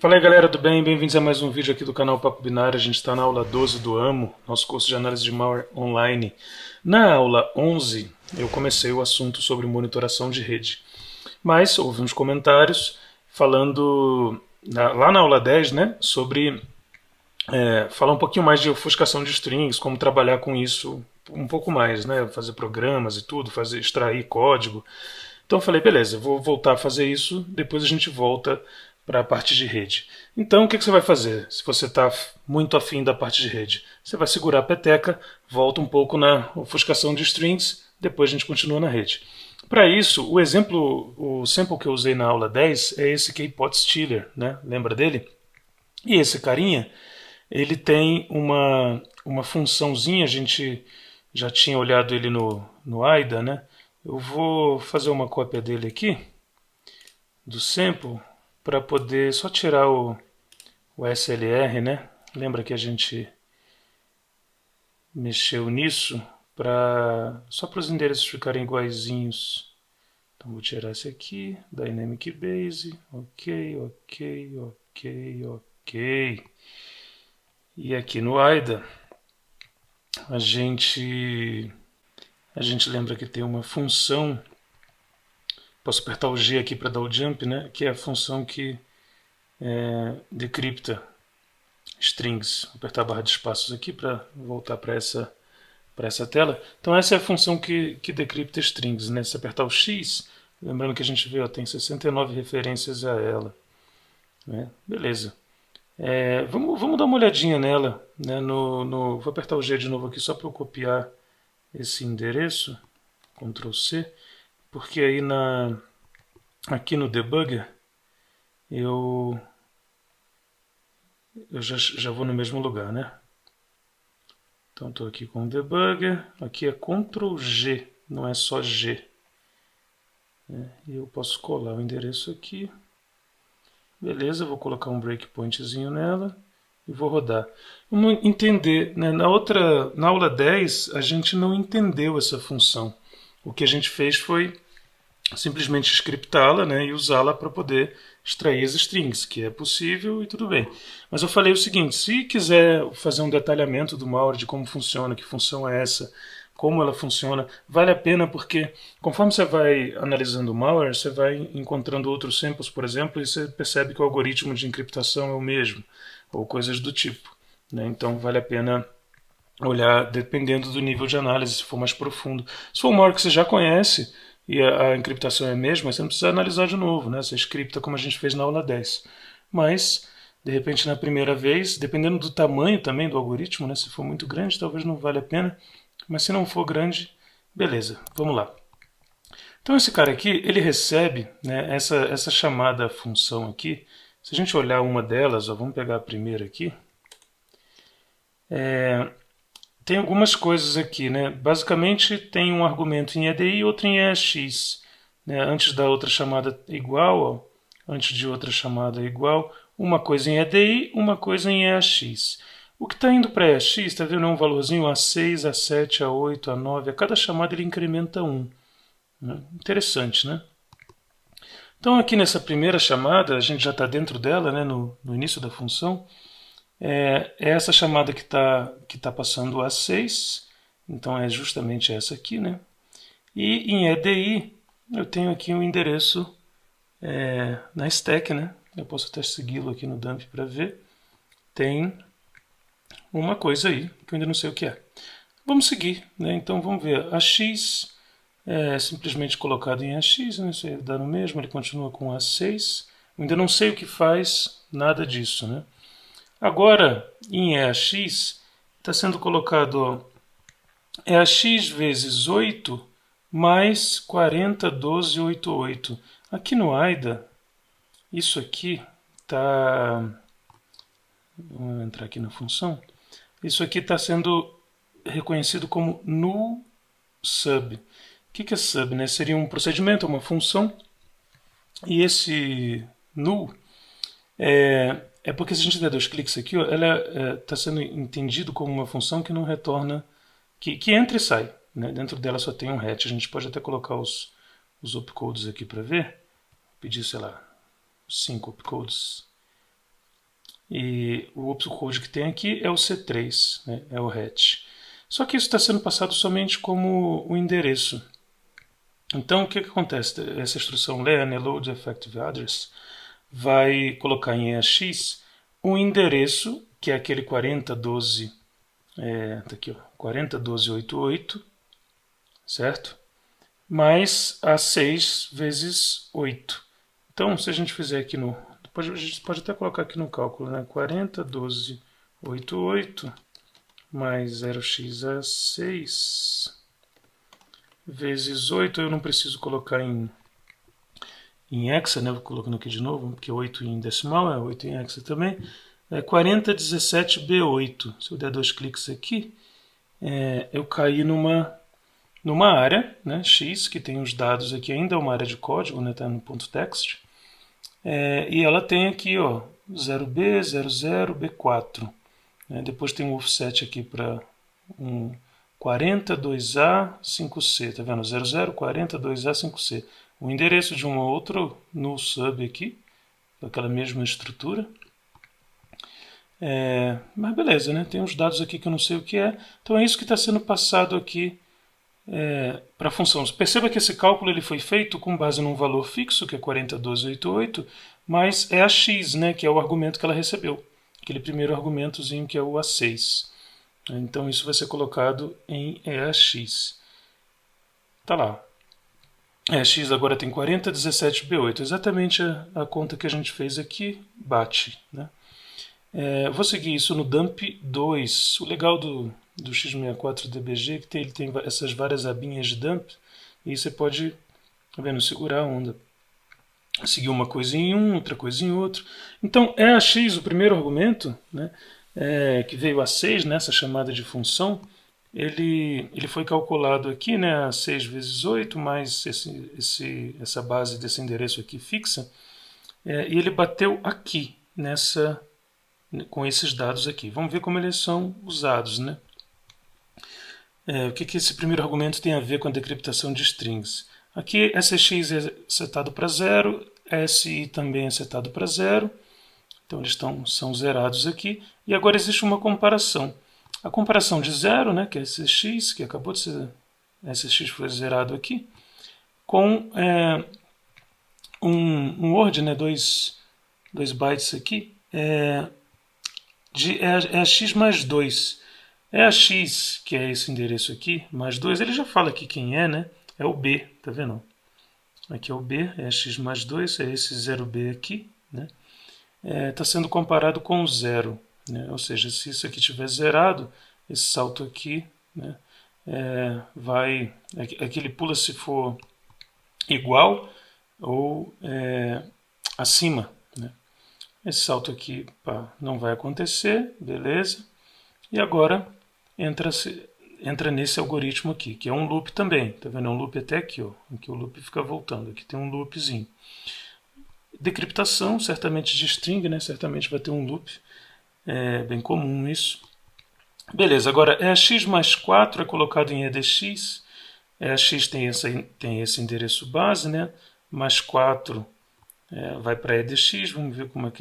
Fala aí galera, tudo bem? Bem-vindos a mais um vídeo aqui do canal Papo Binário. A gente está na aula 12 do AMO, nosso curso de análise de malware online. Na aula 11 eu comecei o assunto sobre monitoração de rede, mas houve uns comentários falando, lá na aula 10, né, sobre falar um pouquinho mais de ofuscação de strings, como trabalhar com isso um pouco mais, né, fazer programas e tudo, extrair código. Então eu falei, beleza, vou voltar a fazer isso, depois a gente volta para a parte de rede. Então o que você vai fazer se você está muito afim da parte de rede? Você vai segurar a peteca, volta um pouco na ofuscação de strings, depois a gente continua na rede. Para isso, o sample que eu usei na aula 10 é esse K-Pot Stealer, né? Lembra dele? E esse carinha, ele tem uma funçãozinha, a gente já tinha olhado ele no AIDA, né? Eu vou fazer uma cópia dele aqui, do sample, para poder só tirar o SLR, né? Lembra que a gente mexeu nisso só para os endereços ficarem iguaizinhos. Então vou tirar esse aqui, Dynamic Base, ok, ok, ok, ok. E aqui no AIDA a gente lembra que tem uma função, posso apertar o G aqui para dar o jump, né? Que é a função que decripta strings. Vou apertar a barra de espaços aqui para voltar para essa tela. Então essa é a função que decripta strings, né? Se apertar o X, lembrando que a gente vê, ó, tem 69 referências a ela, né? Beleza. Vamos dar uma olhadinha nela, né? Vou apertar o G de novo aqui só para eu copiar esse endereço, Ctrl C, porque aí aqui no debugger eu já vou no mesmo lugar, né? Então estou aqui com o debugger, aqui é Ctrl G, não é só G. E eu posso colar o endereço aqui. Beleza, vou colocar um breakpointzinho nela e vou rodar. Vamos entender, né? Na aula 10 a gente não entendeu essa função. O que a gente fez foi simplesmente scriptá-la, né, e usá-la para poder extrair as strings, que é possível e tudo bem. Mas eu falei o seguinte, se quiser fazer um detalhamento do malware, de como funciona, que função é essa, como ela funciona, vale a pena porque conforme você vai analisando o malware, você vai encontrando outros samples, por exemplo, e você percebe que o algoritmo de encriptação é o mesmo, ou coisas do tipo, né? Então vale a pena olhar dependendo do nível de análise, se for mais profundo. Se for um malware que você já conhece, e a encriptação é a mesma, você não precisa analisar de novo, né? Você scripta como a gente fez na aula 10. Mas, de repente, na primeira vez, dependendo do tamanho também do algoritmo, né? Se for muito grande, talvez não valha a pena. Mas se não for grande, beleza, vamos lá. Então esse cara aqui, ele recebe, né, essa chamada função aqui. Se a gente olhar uma delas, ó, vamos pegar a primeira aqui. Tem algumas coisas aqui, né? Basicamente tem um argumento em EDI e outro em EAX, né? Antes da outra chamada igual, ó, antes de outra chamada igual, uma coisa em EDI, uma coisa em EAX. O que está indo para EAX, está vendo? É um valorzinho A6, A7, A8, A9. A cada chamada ele incrementa 1. Né? Interessante, né? Então aqui nessa primeira chamada, a gente já está dentro dela, né? No início da função. É essa chamada que tá passando o A6, então é justamente essa aqui, né? E em EDI eu tenho aqui um endereço na stack, né? Eu posso até segui-lo aqui no dump para ver. Tem uma coisa aí que eu ainda não sei o que é. Vamos seguir, né? Então vamos ver. AX é simplesmente colocado em AX, né? Isso aí dá no mesmo, ele continua com A6. Eu ainda não sei o que faz nada disso, né? Agora, em EAX, está sendo colocado EAX vezes 8 mais 40, 12, 8, 8. Aqui no AIDA, isso aqui está... Vamos entrar aqui na função. Isso aqui está sendo reconhecido como null sub. O que é sub? Né? Seria um procedimento, uma função. E esse null é porque se a gente der dois cliques aqui, ó, ela está sendo entendido como uma função que não retorna, que entra e sai. Né? Dentro dela só tem um hatch. A gente pode até colocar os opcodes aqui para ver. Pedir, sei lá, 5 opcodes E o opcode que tem aqui é o C3, né? É o hatch. Só que isso está sendo passado somente como o endereço. Então, o que acontece? Essa instrução len load effective address vai colocar em EAX o endereço, que é aquele 4012, tá aqui, ó, 401288, certo? Mais a 6 vezes 8. Então, se a gente fizer aqui no... a gente pode até colocar aqui no cálculo, né? 401288 mais 0x a 6 vezes 8, eu não preciso colocar em hexa, né? Vou colocando aqui de novo, porque 8 em decimal é 8 em hexa também. É 4017B8. Se eu der 2 cliques aqui, eu caí numa área, né, X, que tem os dados aqui, ainda é uma área de código, né, tá no ponto .text. E ela tem aqui, ó, 0B, 00, B4. Depois tem um offset aqui para um 42A 5C, tá vendo? 00, 42A 5C. O endereço de um outro no sub aqui, aquela mesma estrutura. Mas beleza, né? Tem uns dados aqui que eu não sei o que é. Então é isso que está sendo passado aqui para a função. Perceba que esse cálculo ele foi feito com base num valor fixo, que é 401288, mas é a x, né, que é o argumento que ela recebeu. Aquele primeiro argumentozinho que é o A6. Então isso vai ser colocado em EAX. Tá lá. EAX agora tem 4017B8. Exatamente a conta que a gente fez aqui bate, né? Vou seguir isso no dump2. O legal do x64DBG é que ele tem essas várias abinhas de dump e você pode, tá vendo, segurar a onda. Seguir uma coisa em um, outra coisa em outro. Então, EAX, o primeiro argumento, né, que veio a 6 nessa chamada de função, ele foi calculado aqui, né, a 6 vezes 8, mais essa base desse endereço aqui fixa, e ele bateu aqui, com esses dados aqui. Vamos ver como eles são usados, né? O que esse primeiro argumento tem a ver com a decriptação de strings? Aqui SX é setado para 0, SI também é setado para 0, então eles são zerados aqui, e agora existe uma comparação. A comparação de 0, né, que é SX, que acabou de ser, SX foi zerado aqui, com um word, né, 2 bytes aqui, é a x mais 2. É a x, que é esse endereço aqui, mais 2. Ele já fala aqui quem é, né? É o B, tá vendo? Aqui é o B, é a x mais 2, é esse 0B aqui, né? Está sendo comparado com o 0, né? Ou seja, se isso aqui estiver zerado, esse salto aqui, né, aqui ele pula se for igual ou acima, né? Esse salto aqui não vai acontecer, beleza? E agora entra nesse algoritmo aqui, que é um loop também. Tá vendo? É um loop até aqui, ó. Aqui o loop fica voltando. Aqui tem um loopzinho. Decriptação, certamente de string, né? Certamente vai ter um loop. É bem comum isso. Beleza, agora EAX mais 4 é colocado em EDX. EAX tem esse endereço base, né? Mais 4 vai para EDX, vamos ver o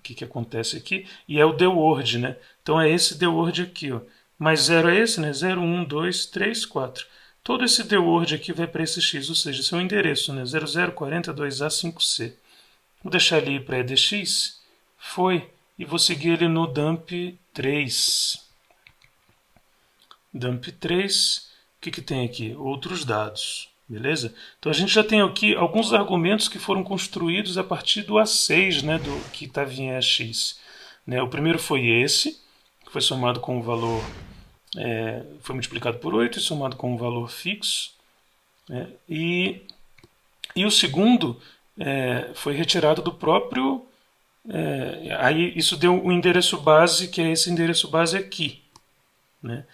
que acontece aqui. E é o dword, né? Então é esse dword aqui, ó. Mais 0 é esse, né? 0, 1, 2, 3, 4. Todo esse dword aqui vai para esse x, ou seja, esse é o endereço, né? 0042A5C. Vou deixar ele ir para EDX. Foi. E vou seguir ele no dump3. Dump3. O que tem aqui? Outros dados. Beleza? Então a gente já tem aqui alguns argumentos que foram construídos a partir do A6, né, que estava em EAX. Né? O primeiro foi esse, que foi somado com o valor, foi multiplicado por 8 e somado com um valor fixo. Né? E o segundo foi retirado do próprio... aí isso deu o endereço base, que é esse endereço base aqui. Né?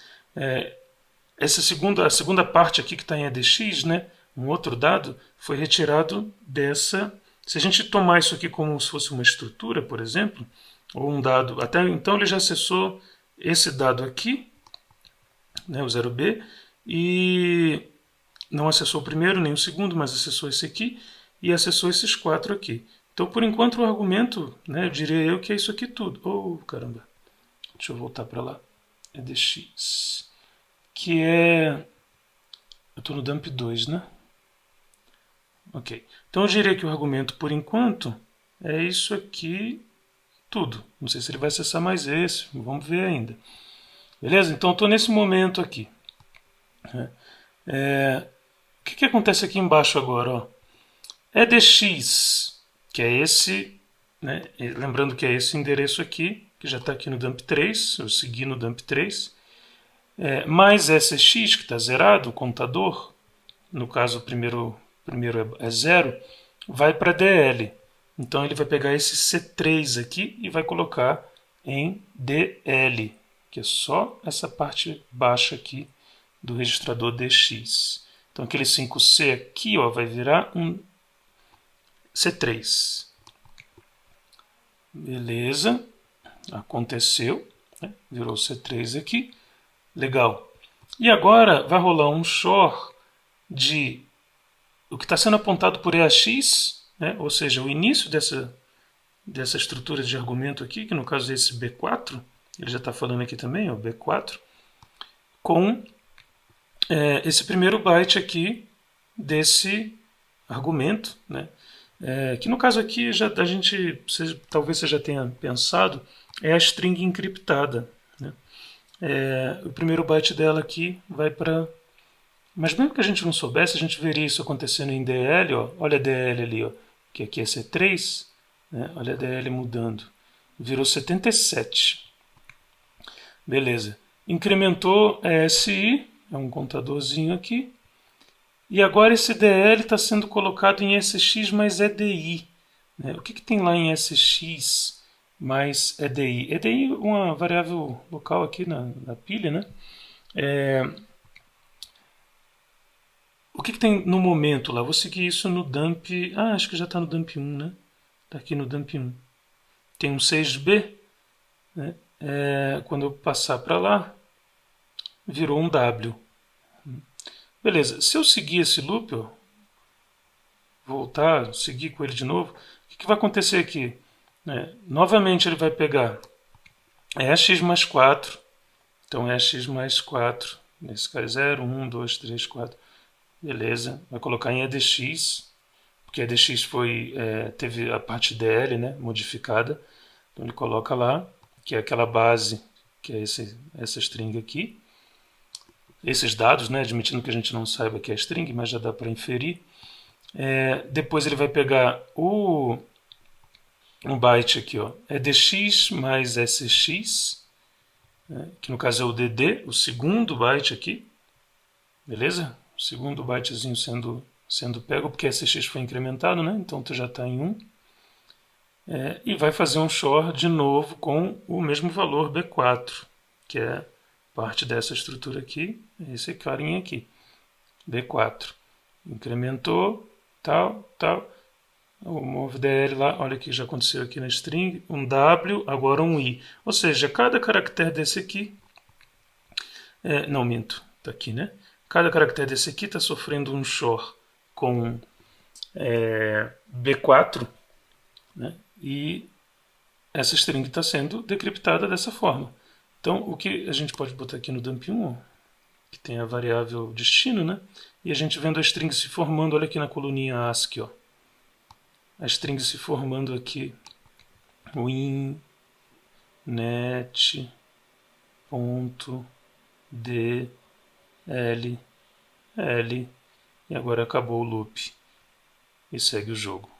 A segunda parte aqui que está em EDX, né, um outro dado, foi retirado dessa... Se a gente tomar isso aqui como se fosse uma estrutura, por exemplo, ou um dado... Até então ele já acessou esse dado aqui, né, o 0B, e não acessou o primeiro nem o segundo, mas acessou esse aqui, e acessou esses 4 aqui. Então, por enquanto, o argumento, né, eu diria eu que é isso aqui tudo. Oh, caramba. Deixa eu voltar para lá. É dx. Que é... Eu estou no dump 2, né? Ok. Então, eu diria que o argumento, por enquanto, é isso aqui tudo. Não sei se ele vai acessar mais esse. Vamos ver ainda. Beleza? Então, eu estou nesse momento aqui. O que acontece aqui embaixo agora? Ó? É dx, que é esse, né? Lembrando que é esse endereço aqui, que já está aqui no dump 3, eu segui no dump 3, mais sx, que está zerado, o contador, no caso o primeiro é 0, vai para dl. Então ele vai pegar esse C3 aqui e vai colocar em dl, que é só essa parte baixa aqui do registrador dx. Então aquele 5C aqui, ó, vai virar um C3. Beleza, aconteceu, né? Virou C3 aqui, legal. E agora vai rolar um XOR de o que está sendo apontado por EAX, né? Ou seja, o início dessa estrutura de argumento aqui, que no caso é esse B4, ele já está falando aqui também, o B4, com esse primeiro byte aqui desse argumento, né? Que no caso aqui já a gente talvez você já tenha pensado, é a string encriptada, né? O primeiro byte dela aqui vai para... Mas mesmo que a gente não soubesse, a gente veria isso acontecendo em DL, ó. Olha a DL ali, ó, que aqui é C3, né? Olha a DL mudando, virou 77. Beleza, incrementou SI, é um contadorzinho aqui. E agora esse DL está sendo colocado em SX mais EDI. Né? O que tem lá em SX mais EDI? EDI é uma variável local aqui na pilha. Né? O que tem no momento lá? Vou seguir isso no dump... acho que já está no dump 1, né? Está aqui no dump 1. Tem um 6B. Né? Quando eu passar para lá, virou um W. Beleza, se eu seguir esse loop, ó, voltar, seguir com ele de novo, o que vai acontecer aqui? Novamente ele vai pegar x mais 4, então x mais 4, nesse caso 0, 1, 2, 3, 4, beleza, vai colocar em EDX, porque EDX teve a parte DL, né, modificada, então ele coloca lá, que é aquela base, que é essa string aqui, esses dados, né, admitindo que a gente não saiba que é string, mas já dá para inferir. Depois ele vai pegar um byte aqui, ó, EDX mais SX, né, que no caso é o DD, o segundo byte aqui, beleza? O segundo bytezinho sendo pego, porque SX foi incrementado, né? Então tu já está em 1. E vai fazer um XOR de novo com o mesmo valor B4, que é parte dessa estrutura aqui, esse carinha aqui, B4. Incrementou, tal. O movedl lá, olha o que já aconteceu aqui na string, um W, agora um I. Ou seja, cada caractere desse aqui, não minto, está aqui, né? Cada caractere desse aqui está sofrendo um XOR com B4, né? E essa string está sendo decriptada dessa forma. Então, o que a gente pode botar aqui no dump1, que tem a variável destino, né? E a gente vendo a string se formando, olha aqui na coluninha ASCII, ó. A string se formando aqui, win net ponto d l l, e agora acabou o loop e segue o jogo.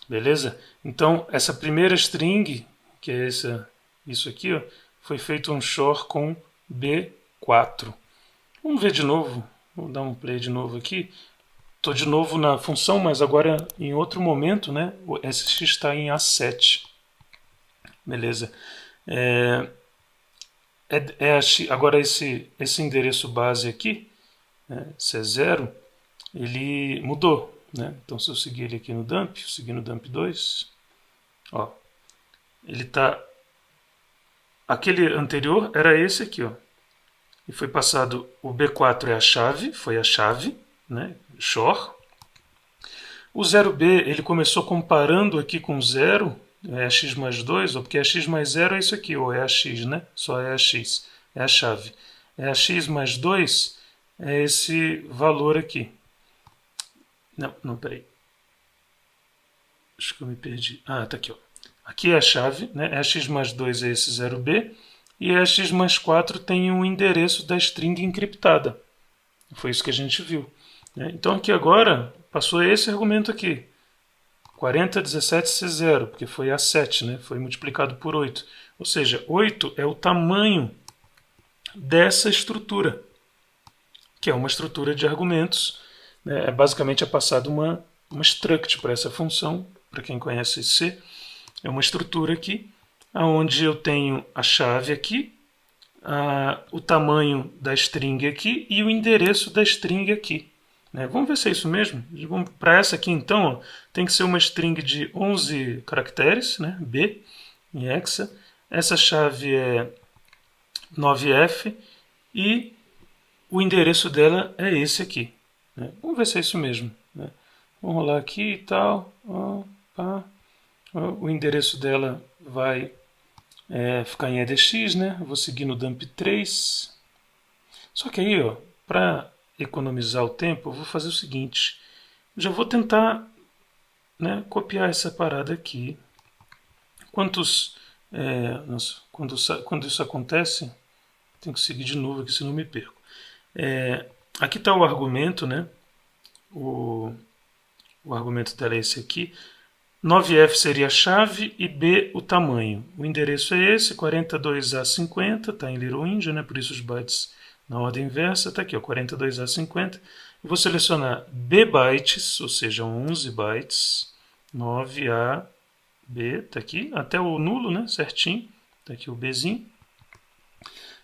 Beleza? Então, essa primeira string, que é isso aqui, ó, foi feito um XOR com B4. Vamos ver de novo, vou dar um play de novo aqui. Estou de novo na função, mas agora em outro momento, né? O SX está em A7. Beleza. Agora esse endereço base aqui, né, se é 0, ele mudou. Né? Então se eu seguir ele aqui no dump, seguir no dump 2, ó, ele está... Aquele anterior era esse aqui, ó. E foi passado, o B4 é a chave, foi a chave, né? XOR. O 0b ele começou comparando aqui com 0, é x mais 2, ou porque x mais 0 é isso aqui, ou é a x, né? Só é a x, é a chave. É a x mais 2, é esse valor aqui. Não, peraí. Acho que eu me perdi. Ah, tá aqui, ó. Aqui é a chave, né? É a x mais 2 é esse 0b, e a x mais 4 tem o endereço da string encriptada. Foi isso que a gente viu. Né? Então aqui agora passou esse argumento aqui. 4017C0, porque foi A7, né? Foi multiplicado por 8. Ou seja, 8 é o tamanho dessa estrutura, que é uma estrutura de argumentos. Né? Basicamente é passado uma struct para essa função, para quem conhece C. É uma estrutura aqui, onde eu tenho a chave aqui, o tamanho da string aqui e o endereço da string aqui. Né? Vamos ver se é isso mesmo. Para essa aqui, então, ó, tem que ser uma string de 11 caracteres, né? B, em hexa. Essa chave é 9F e o endereço dela é esse aqui. Né? Vamos ver se é isso mesmo. Né? Vamos rolar aqui e tal. O endereço dela vai ficar em EDX, né? Eu vou seguir no dump 3. Só que aí, ó, para economizar o tempo, eu vou fazer o seguinte. Já vou tentar, né, copiar essa parada aqui. Nossa, quando isso acontece, tenho que seguir de novo aqui, senão eu me perco. Aqui está o argumento, né? O argumento dela é esse aqui. 9F seria a chave e B o tamanho. O endereço é esse, 42A50, está em Little Indian, né? Por isso os bytes na ordem inversa. Está aqui, ó, 42A50. Eu vou selecionar B bytes, ou seja, 11 bytes. 9A, B, está aqui, até o nulo, né? Certinho. Está aqui o Bzinho.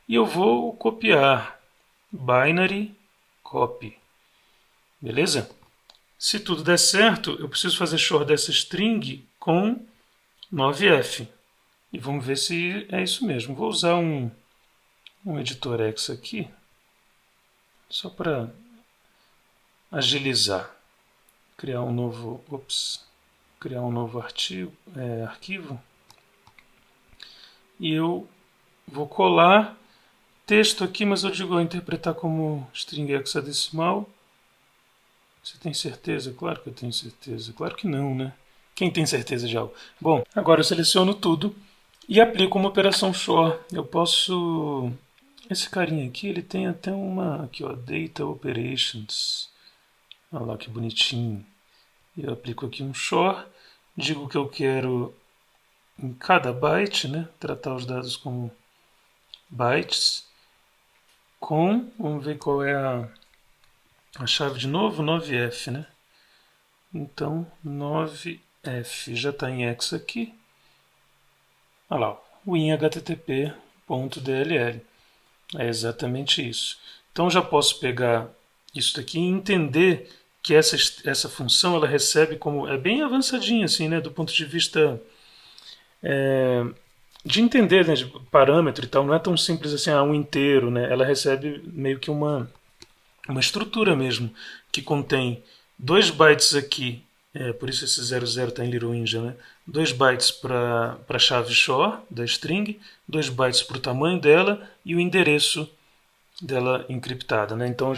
E eu vou copiar binary copy. Beleza? Se tudo der certo, eu preciso fazer short dessa string com 9F. E vamos ver se é isso mesmo. Vou usar um editor X aqui, só para agilizar. Criar um novo arquivo. E eu vou colar texto aqui, mas eu digo interpretar como string hexadecimal. Você tem certeza? Claro que eu tenho certeza. Claro que não, né? Quem tem certeza de algo? Bom, agora eu seleciono tudo e aplico uma operação for. Eu posso... Esse carinha aqui, ele tem até uma... Aqui, ó, Data Operations. Olha lá que bonitinho. Eu aplico aqui um for. Digo que eu quero em cada byte, né? Tratar os dados como bytes. Vamos ver qual é a chave de novo, 9F, né? Então, 9F já está em hex aqui. Olha lá, o in http.dll. É exatamente isso. Então, já posso pegar isso daqui e entender que essa função ela recebe como... É bem avançadinha, assim, né? Do ponto de vista de entender, né? De parâmetro e tal. Não é tão simples assim, um inteiro, né? Ela recebe meio que uma estrutura mesmo, que contém 2 bytes aqui, por isso esse 00 está em Little Indian, né? 2 bytes para a chave short da string, 2 bytes para o tamanho dela e o endereço dela encriptada. Né? Então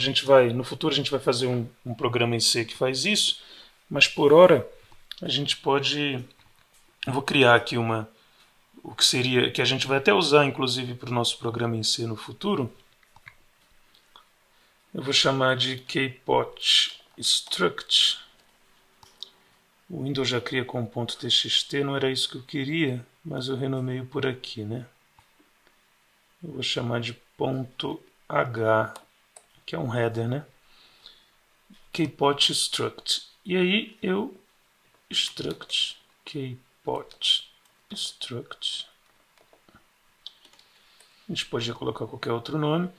no futuro a gente vai fazer um programa em C que faz isso, mas por hora a gente pode... Eu vot criar aqui o que seria, que a gente vai até usar inclusive para o nosso programa em C no futuro. Eu vou chamar de kpot struct. O Windows já cria com .txt, não era isso que eu queria, mas eu renomeio por aqui, né? Eu vou chamar de .h, que é um header, né? Kpot struct. E aí eu struct kpot struct. A gente podia colocar qualquer outro nome.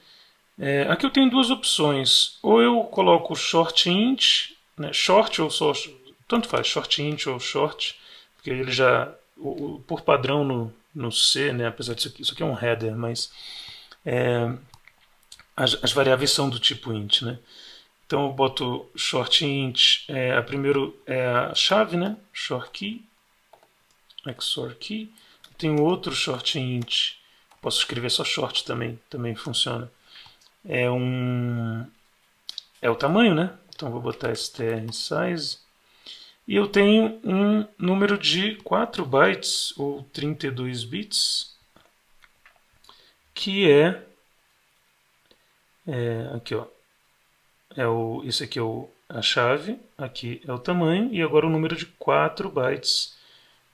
Aqui eu tenho duas opções. Ou eu coloco short int, né, short ou só... Tanto faz, short int ou short, porque ele já... por padrão no C, né, apesar disso aqui, isso aqui é um header, mas as variáveis são do tipo int. Né? Então eu boto short int, a primeiro é a chave, né? Short key, XOR key. Tenho outro short int, posso escrever só short também funciona. É o tamanho, né? Então vou botar str size. E eu tenho um número de 4 bytes ou 32 bits, que aqui, ó. Esse aqui é a chave, aqui é o tamanho, e agora o número de 4 bytes.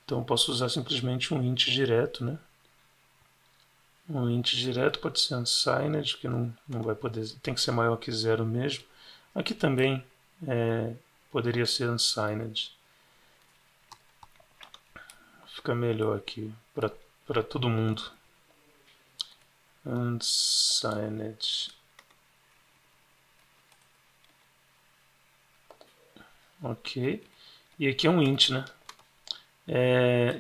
Então eu posso usar simplesmente um int direto, né? Um int direto pode ser unsigned, que não vai poder, tem que ser maior que 0 mesmo. Aqui também poderia ser unsigned. Fica melhor aqui para todo mundo. Unsigned. Ok. E aqui é um int, né?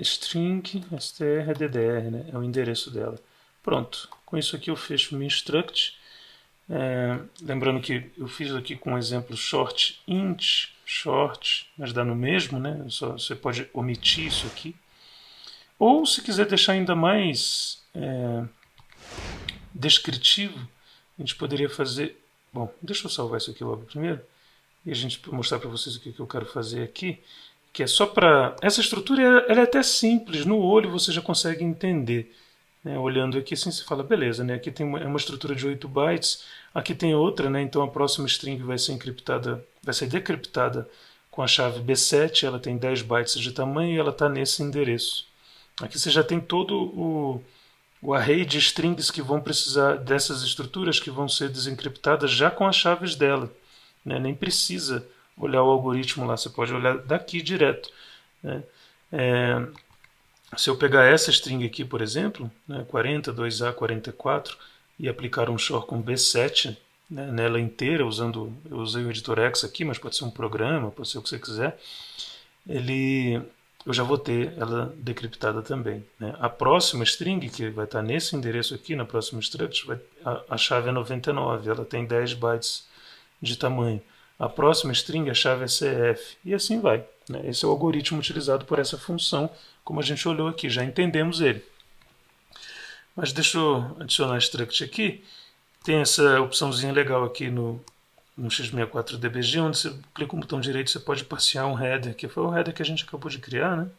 String strddr, né? É o endereço dela. Pronto. Com isso aqui eu fecho o meu struct. Lembrando que eu fiz aqui com o exemplo short int, short, mas dá no mesmo, né? Você pode omitir isso aqui. Ou se quiser deixar ainda mais descritivo, a gente poderia fazer... Bom, deixa eu salvar isso aqui logo primeiro. E a gente mostrar para vocês o que eu quero fazer aqui. Que é só para... Essa estrutura ela é até simples. No olho você já consegue entender. Né? Olhando aqui assim você fala, beleza, né? Aqui tem uma estrutura de 8 bytes. Aqui tem outra, né? Então a próxima string vai ser encriptada, vai ser decriptada com a chave B7. Ela tem 10 bytes de tamanho e ela está nesse endereço. Aqui você já tem todo o array de strings que vão precisar dessas estruturas que vão ser desencriptadas já com as chaves dela. Né? Nem precisa olhar o algoritmo lá, você pode olhar daqui direto. Né? Se eu pegar essa string aqui, por exemplo, né, 40, 2A, 44, e aplicar um short com B7 né, nela inteira, eu usei o editor X aqui, mas pode ser um programa, pode ser o que você quiser, eu já vou ter ela decriptada também. Né? A próxima string, que vai estar nesse endereço aqui, na próxima struct, a chave é 99, ela tem 10 bytes de tamanho. A próxima string, a chave é CF, e assim vai. Né? Esse é o algoritmo utilizado por essa função, como a gente olhou aqui, já entendemos ele. Mas deixa eu adicionar struct aqui. Tem essa opçãozinha legal aqui no x64dbg, onde você clica no botão direito você pode parsear um header, que foi o header que a gente acabou de criar, né?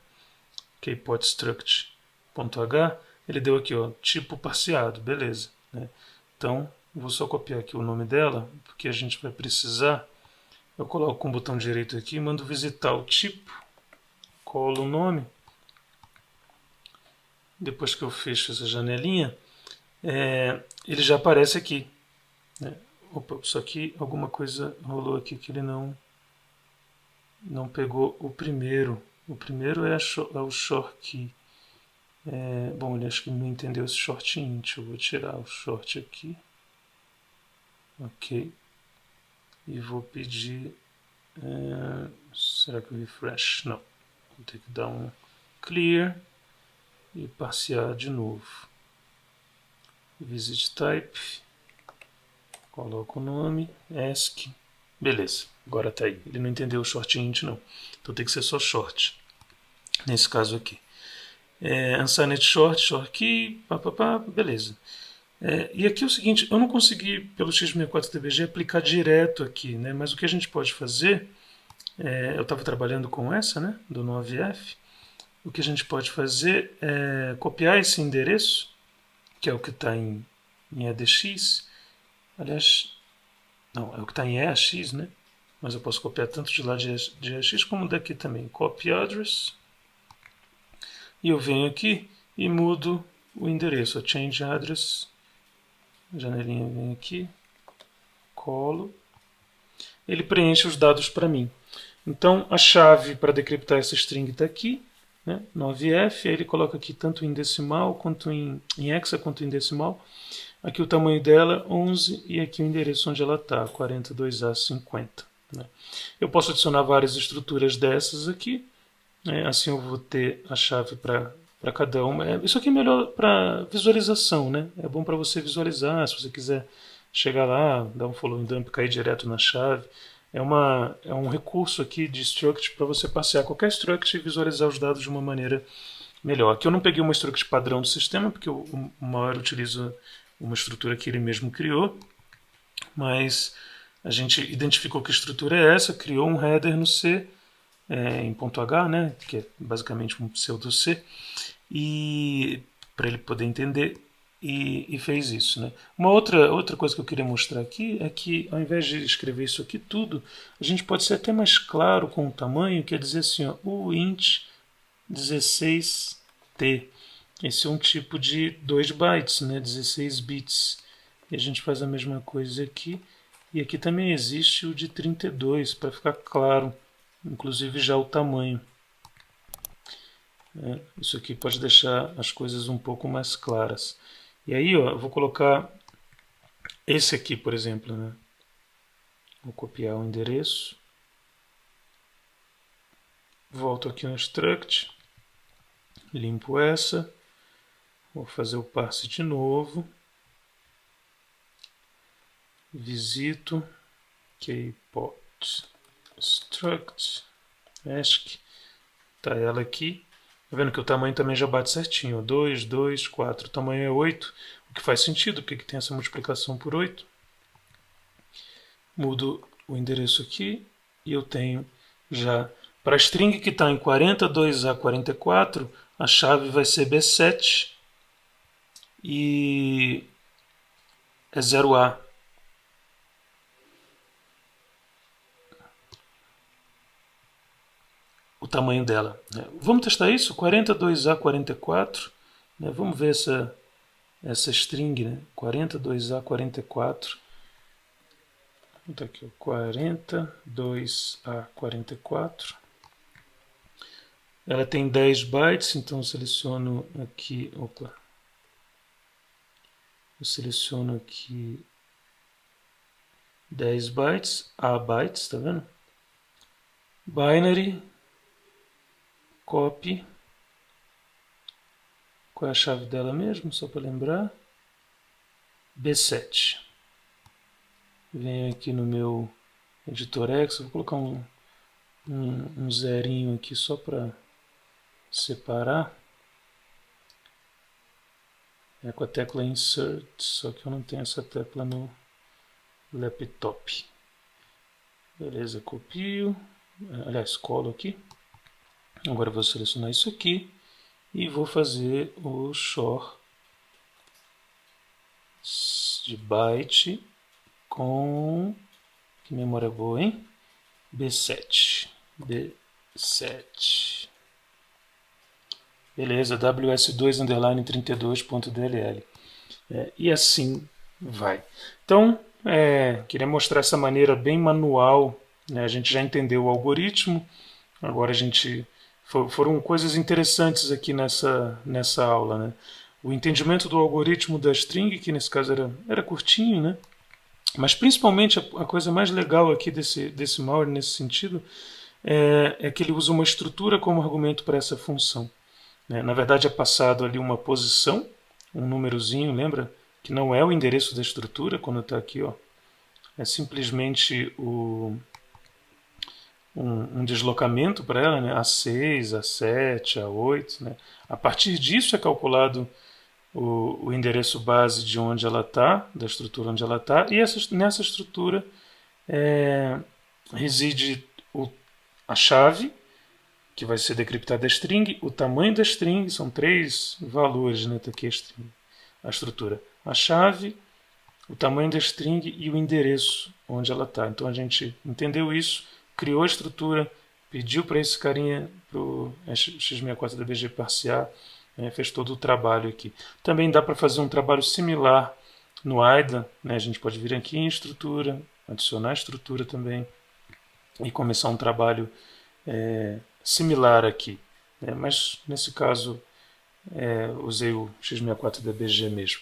kpotstruct.h, ele deu aqui, ó, tipo parseado, beleza. Né? Então, vou só copiar aqui o nome dela, porque a gente vai precisar. Eu coloco com o botão direito aqui, mando visitar o tipo, colo o nome. Depois que eu fecho essa janelinha, ele já aparece aqui. Né? Opa, só que alguma coisa rolou aqui que ele não pegou o primeiro. O primeiro é o short key. Bom, ele acho que não entendeu esse short int. Eu vou tirar o short aqui. Ok. E vou pedir... será que eu refresh? Não. Vou ter que dar um clear e parsear de novo. Visit type. Coloco o nome. Ask. Beleza. Agora tá aí. Ele não entendeu o short int não. Então tem que ser só short. Nesse caso aqui. Unsigned short key. Beleza. E aqui é o seguinte, eu não consegui pelo x64dbg aplicar direto aqui, né? Mas o que a gente pode fazer, eu estava trabalhando com essa, né, do 9F, o que a gente pode fazer é copiar esse endereço, que é o que está em EDX, aliás, não, é o que está em EAX, né? Mas eu posso copiar tanto de lá de EAX como daqui também. Copy address, e eu venho aqui e mudo o endereço, change address. A janelinha vem aqui, colo, ele preenche os dados para mim. Então a chave para decriptar essa string está aqui, né, 9F, aí ele coloca aqui tanto em decimal, quanto em hexa, quanto em decimal. Aqui o tamanho dela, 11, e aqui o endereço onde ela está, 42A50. Né. Eu posso adicionar várias estruturas dessas aqui, né, assim eu vou ter a chave para cada uma. Isso aqui é melhor para visualização, né? É bom para você visualizar, se você quiser chegar lá, dar um following dump, cair direto na chave. É um recurso aqui de struct para você passear qualquer struct e visualizar os dados de uma maneira melhor. Aqui eu não peguei uma struct padrão do sistema, porque o malware utiliza uma estrutura que ele mesmo criou, mas a gente identificou que estrutura é essa, criou um header no C, em .h, né, que é basicamente um pseudo C, e para ele poder entender, e fez isso. Né? Uma outra coisa que eu queria mostrar aqui é que, ao invés de escrever isso aqui tudo, a gente pode ser até mais claro com o tamanho, quer dizer assim, ó, o int 16t. Esse é um tipo de 2 bytes, né, 16 bits. E a gente faz a mesma coisa aqui. E aqui também existe o de 32, para ficar claro, inclusive já o tamanho. Isso aqui pode deixar as coisas um pouco mais claras. E aí, ó, eu vou colocar esse aqui, por exemplo. Né? Vou copiar o endereço. Volto aqui no struct. Limpo essa. Vou fazer o parse de novo. Visito kpot struct ask. Tá ela aqui. Tá vendo que o tamanho também já bate certinho. 2, 2, 4. O tamanho é 8, o que faz sentido, porque tem essa multiplicação por 8. Mudo o endereço aqui e eu tenho já... Para a string que está em 42A44, a chave vai ser B7 e é 0A. O tamanho dela. Vamos testar isso? 42A44. Vamos ver essa string. Né? 42A44. Tá aqui, 42A44. Ela tem 10 bytes, então eu seleciono aqui. Opa! Eu seleciono aqui 10 bytes, A bytes, tá vendo? Binary, copy. Qual é a chave dela mesmo? Só para lembrar. B7. Venho aqui no meu editor X, vou colocar um zerinho aqui só para separar. É com a tecla Insert, só que eu não tenho essa tecla no laptop. Beleza, copio. Aliás, colo aqui. Agora eu vou selecionar isso aqui e vou fazer o short de byte com... Que memória boa, hein? B7. B7. Beleza, ws2_32.dll. E assim vai. Então, queria mostrar essa maneira bem manual. Né? A gente já entendeu o algoritmo. Agora a gente... Foram coisas interessantes aqui nessa aula. Né? O entendimento do algoritmo da string, que nesse caso era curtinho, né? Mas principalmente a coisa mais legal aqui desse malware nesse sentido é que ele usa uma estrutura como argumento para essa função. Né? Na verdade é passado ali uma posição, um númerozinho, lembra? Que não é o endereço da estrutura quando está aqui. Ó. É simplesmente um deslocamento para ela, né? A6, A7, A8. Né? A partir disso é calculado o endereço base de onde ela está, da estrutura onde ela está, e nessa estrutura reside a chave, que vai ser decriptada a string, o tamanho da string, são 3 valores, né? Tá aqui a estrutura. A chave, o tamanho da string e o endereço onde ela está. Então a gente entendeu isso, criou a estrutura, pediu para esse carinha, para o x64DBG parsear, fez todo o trabalho aqui. Também dá para fazer um trabalho similar no AIDA. Né? A gente pode vir aqui em estrutura, adicionar estrutura também e começar um trabalho similar aqui. Né? Mas nesse caso usei o x64DBG mesmo.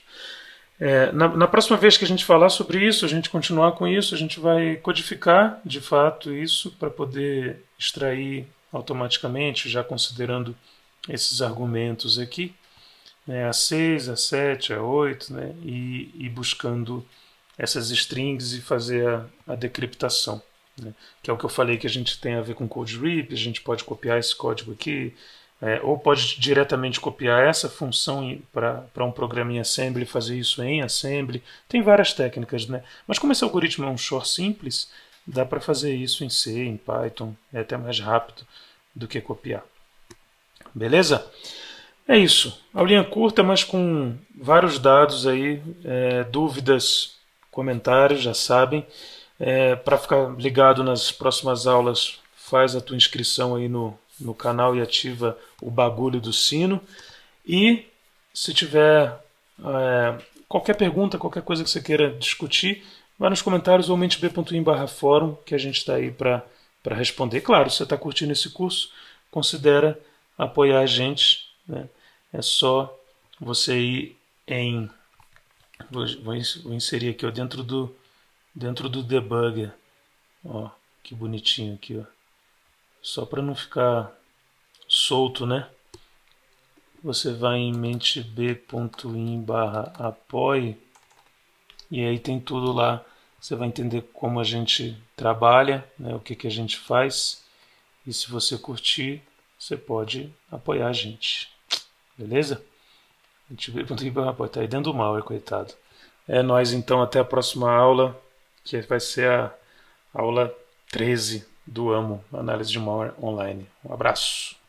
Na próxima vez que a gente falar sobre isso, a gente continuar com isso, a gente vai codificar de fato isso para poder extrair automaticamente, já considerando esses argumentos aqui, né, A6, A7, A8, né, e buscando essas strings e fazer a decriptação, né? Que é o que eu falei que a gente tem a ver com code rip, a gente pode copiar esse código aqui, ou pode diretamente copiar essa função para um programa em assembly e fazer isso em assembly. Tem várias técnicas, né? Mas como esse algoritmo é um short simples, dá para fazer isso em C, em Python, é até mais rápido do que copiar. Beleza? É isso. Aulinha curta, mas com vários dados aí, dúvidas, comentários, já sabem. Para ficar ligado nas próximas aulas, faz a tua inscrição aí no canal e ativa o bagulho do sino. E se tiver qualquer pergunta, qualquer coisa que você queira discutir, vai nos comentários ou menteb.in/fórum que a gente está aí para responder. Claro, se você está curtindo esse curso, considera apoiar a gente, né? É só você ir em... Vou inserir aqui, ó, dentro do debugger. Ó, que bonitinho aqui, ó. Só para não ficar solto, né? Você vai em mentb.in/apoie e aí tem tudo lá. Você vai entender como a gente trabalha, né, o que a gente faz. E se você curtir, você pode apoiar a gente. Beleza? mentb.in/apoie. Tá aí dentro do mal, coitado. É nóis, então. Até a próxima aula, que vai ser a aula 13 do AMO, Análise de Malware Online. Um abraço.